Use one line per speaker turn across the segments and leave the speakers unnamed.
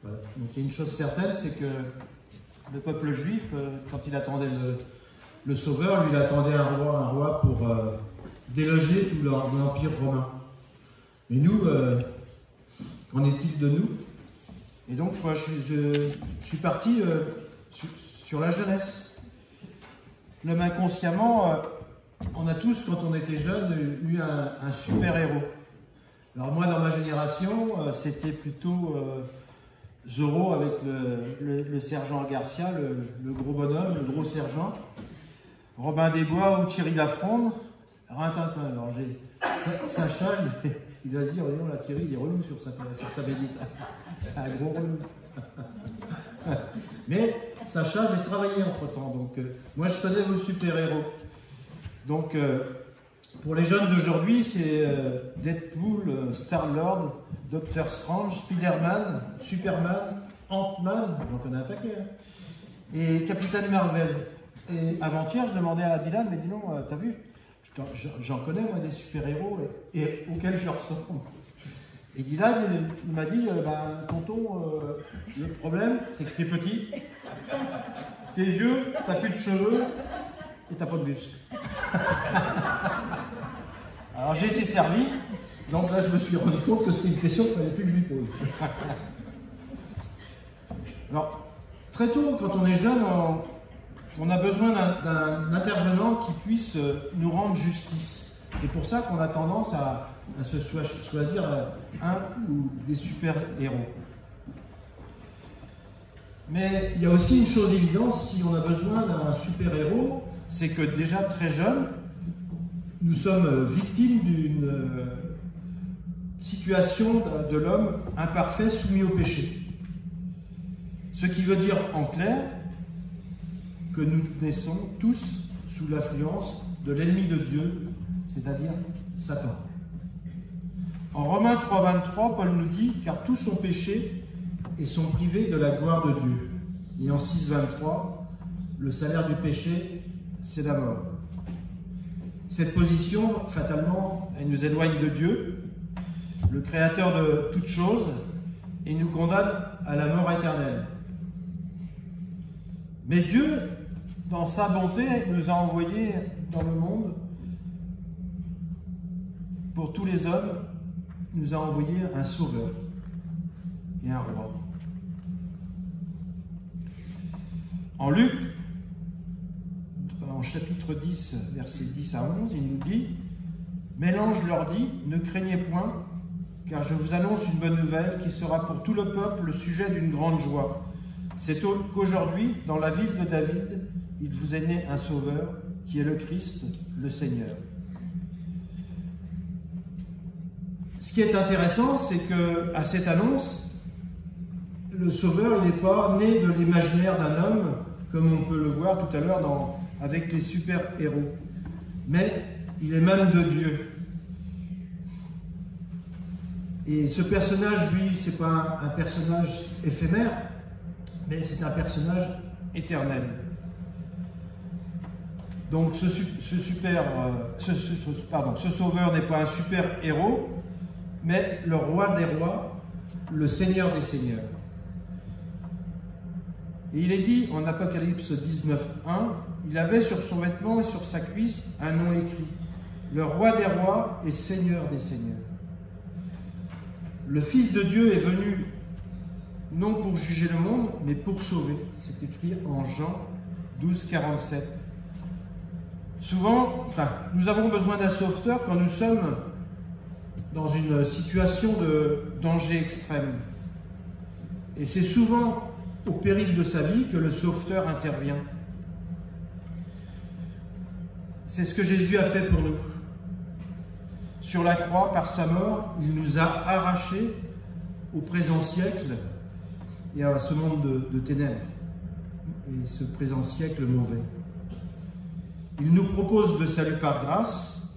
Voilà. Donc il y a une chose certaine, c'est que le peuple juif, quand il attendait le Sauveur, lui il attendait un roi pour déloger tout l'Empire romain. Mais nous, qu'en est-il de nous? Et donc moi je suis parti sur la jeunesse. Même inconsciemment, on a tous, quand on était jeune, eu un super-héros. Alors moi, dans ma génération, c'était plutôt Zorro avec le sergent Garcia, le gros bonhomme, le gros sergent. Robin des Bois ou Thierry Lafronde, Rintintin. Alors j'ai Sacha, il doit se dire, oh, là, Thierry, il est relou sur sa bédite. C'est un gros relou. Mais Sacha, j'ai travaillé entre-temps, donc moi je connais vos super-héros. Donc pour les jeunes d'aujourd'hui, c'est Deadpool, Star-Lord, Doctor Strange, Spider-Man, Superman, Ant-Man, j'en connais un paquet, hein, et Capitaine Marvel. Et avant-hier, je demandais à Dylan, mais dis donc, t'as vu, j'en connais moi des super-héros et auxquels je ressemble. Et Dylan, il m'a dit, ben, tonton, le problème, c'est que t'es petit, t'es vieux, t'as plus de cheveux et t'as pas de muscles. Alors j'ai été servi, donc là je me suis rendu compte que c'était une question qu'il ne fallait plus que je lui pose. Alors, très tôt, quand on est jeune, on a besoin d'un intervenant qui puisse nous rendre justice. C'est pour ça qu'on a tendance à se choisir un ou des super-héros. Mais il y a aussi une chose évidente, si on a besoin d'un super-héros, c'est que déjà très jeune, nous sommes victimes d'une situation de l'homme imparfait soumis au péché. Ce qui veut dire en clair que nous naissons tous sous l'influence de l'ennemi de Dieu, c'est-à-dire Satan. En Romains 3,23, Paul nous dit « Car tous ont péché et sont privés de la gloire de Dieu. » Et en 6,23, le salaire du péché, c'est la mort. Cette position, fatalement, elle nous éloigne de Dieu, le Créateur de toutes choses, et nous condamne à la mort éternelle. Mais Dieu, dans sa bonté, nous a envoyés dans le monde, pour tous les hommes, nous a envoyé un sauveur et un roi. En Luc, en chapitre 10, versets 10 à 11, il nous dit « Mais l'ange leur dit, ne craignez point, car je vous annonce une bonne nouvelle qui sera pour tout le peuple le sujet d'une grande joie. C'est qu'aujourd'hui, dans la ville de David, il vous est né un sauveur, qui est le Christ, le Seigneur. » Ce qui est intéressant, c'est qu'à cette annonce, le sauveur, il n'est pas né de l'imaginaire d'un homme, comme on peut le voir tout à l'heure avec les super-héros, mais il est même de Dieu. Et ce personnage, lui, ce n'est pas un personnage éphémère, mais c'est un personnage éternel. Donc ce sauveur n'est pas un super-héros, mais le roi des rois, le Seigneur des seigneurs. Et il est dit en Apocalypse 19.1, il avait sur son vêtement et sur sa cuisse un nom écrit, le roi des rois et Seigneur des seigneurs. Le Fils de Dieu est venu non pour juger le monde, mais pour sauver. C'est écrit en Jean 12.47. Souvent, nous avons besoin d'un sauveteur quand nous sommes dans une situation de danger extrême. Et c'est souvent au péril de sa vie que le sauveteur intervient. C'est ce que Jésus a fait pour nous. Sur la croix, par sa mort, il nous a arrachés au présent siècle et à ce monde de ténèbres, et ce présent siècle mauvais. Il nous propose le salut par grâce,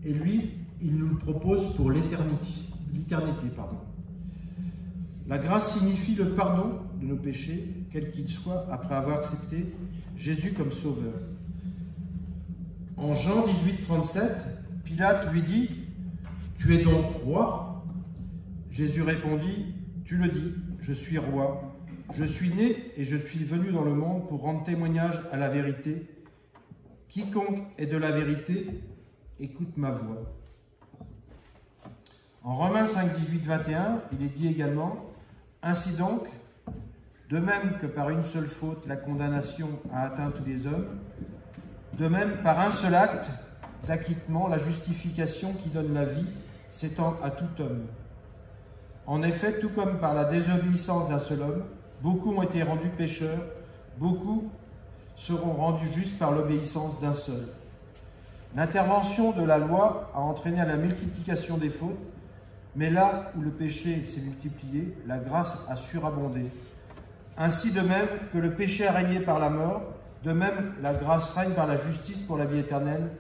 et lui, il nous le propose pour l'éternité. La grâce signifie le pardon de nos péchés, quels qu'ils soient, après avoir accepté Jésus comme sauveur. En Jean 18.37, Pilate lui dit « Tu es donc roi ?» Jésus répondit « Tu le dis, je suis roi. Je suis né et je suis venu dans le monde pour rendre témoignage à la vérité. Quiconque est de la vérité, écoute ma voix. En Romains 5, 18, 21, il est dit également, « Ainsi donc, de même que par une seule faute la condamnation a atteint tous les hommes, de même par un seul acte d'acquittement, la justification qui donne la vie s'étend à tout homme. En effet, tout comme par la désobéissance d'un seul homme, beaucoup ont été rendus pécheurs, beaucoup seront rendus justes par l'obéissance d'un seul. L'intervention de la loi a entraîné à la multiplication des fautes, mais là où le péché s'est multiplié, la grâce a surabondé. Ainsi, de même que le péché a régné par la mort, de même la grâce règne par la justice pour la vie éternelle,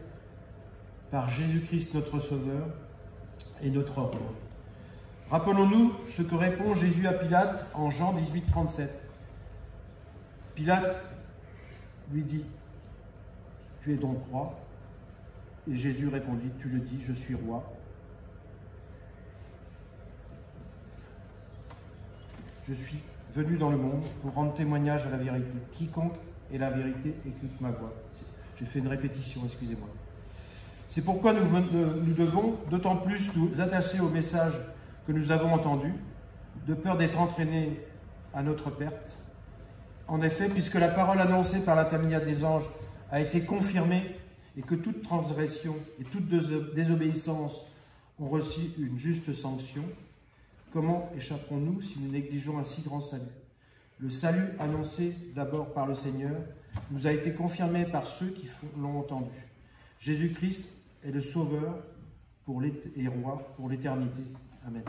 par Jésus-Christ notre Sauveur et notre Roi. » Rappelons-nous ce que répond Jésus à Pilate en Jean 18, 37. Pilate lui dit, « Tu es donc roi ?» Et Jésus répondit, « Tu le dis, je suis roi. » Je suis venu dans le monde pour rendre témoignage à la vérité. Quiconque est la vérité, écoute ma voix. J'ai fait une répétition, excusez-moi. C'est pourquoi nous devons d'autant plus nous attacher au message que nous avons entendu, de peur d'être entraînés à notre perte. En effet, puisque la parole annoncée par l'intermédiaire des anges a été confirmée et que toute transgression et toute désobéissance ont reçu une juste sanction, comment échapperons-nous si nous négligeons un si grand salut? Le salut annoncé d'abord par le Seigneur nous a été confirmé par ceux qui l'ont entendu. Jésus-Christ est le Sauveur et Roi pour l'éternité. Amen.